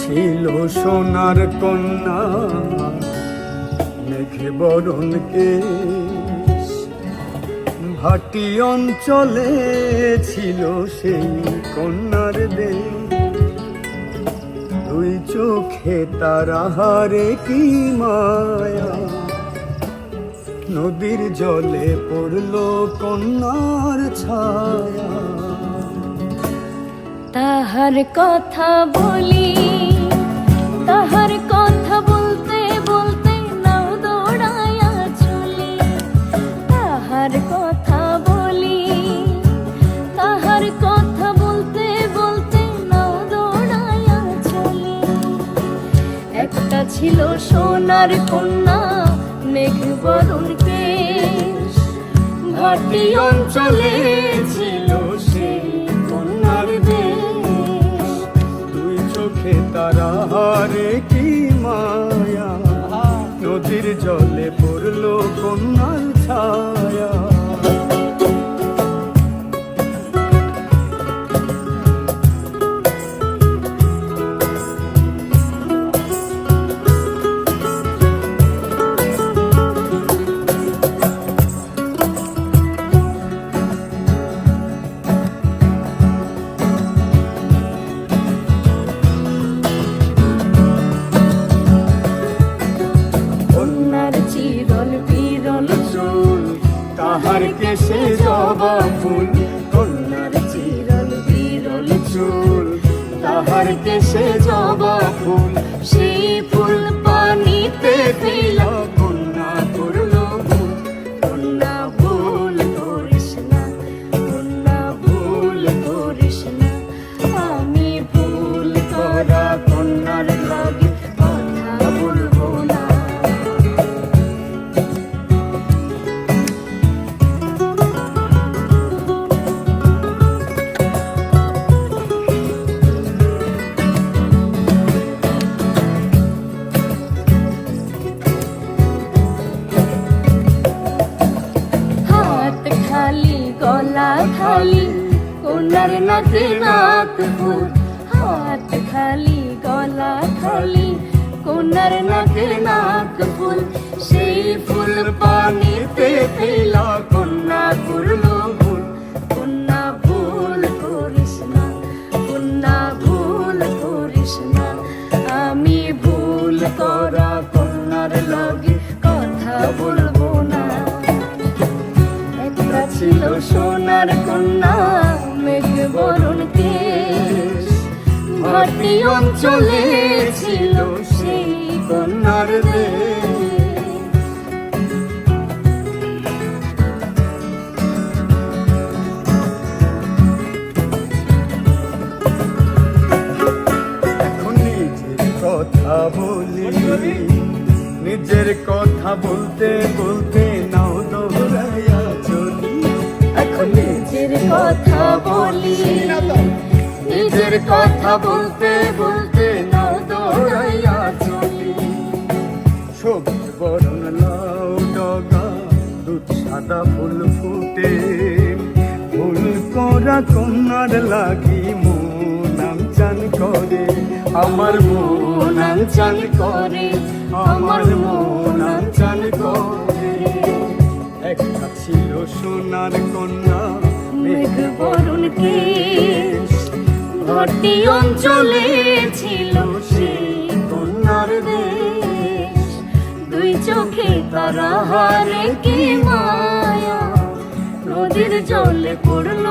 ছিল সোনার কন্যা মেঘে বরণ কেশ, ভাটি অঞ্চলে ছিল সেই কন্যার দেশ। দুই চোখে তার আহারে কি মায়া, নদীর জলে পড়লো কন্যার ছায়া। তাহার কথা বলি, তাহার কথা বলতে বলতে নাও দৌড়াইয়া চলি। তাহার কথা বলি, তাহার কথা বলতে বলতে নাও দৌড়াইয়া চলি। একটা ছিল সোনার কন্যা মেঘ বরণ কেশ, ভাটি অঞ্চলে ছিল সেই কন্যার দেশ। দুই চোখে তারা হারে কি মায়া, নদীর জলে পড়লো কন্যার ছায়া। তাহার কেশে জবা ফুল, কন্যার চিরল বিরল চুল। তাহার কেশে জবা ফুল, সেই ফুল পানিতে ফেলা কন্যা করলো ভুল। কন্যা ভুল করিস না, কন্যা ভুল করিস না। আমি ভুল করা কন্যার লাগে কথা বলবো না। গলা খালি কন্যার নাকে নাক ফুল, হাত খালি গলা খালি কন্যার নাকে নাক ফুল। সেই ফুল পানিতে ফেলা কন্যা করলো ভুল। কন্যা ভুল করিস না, কন্যা ভুল করিস না। আমি ভুল করা কন্যার লাগে কথা বলবো না। ছিল সোনার কন্যা মেঘ বরণ কেশ, ভাটি অঞ্চলে ছিল সেই কন্যার দেশ। এখন নিজের কথা বলি, নিজের কথা বলতে বলতে নাও দৌড়াইয়া চলি। এখন নিজের কথা বলি, নিজের কথা বলতে বলতে নাও দৌড়াইয়া চলি। সবুজ বরণ লাউ ডগা, দুধ সাদা ফুল ফুটে। ফুল করা কন্যার লাগি মন চান করে, আমার মন চান করে, আমার মন চান করে। একটা ছিল সোনার কন্যা মেঘ বরণ কেশ, ভাটি অঞ্চলে ছিল সেই কন্যার দেশ। দুই চোখে তারা হারে কি মায়া, নদীর জলে পড়ল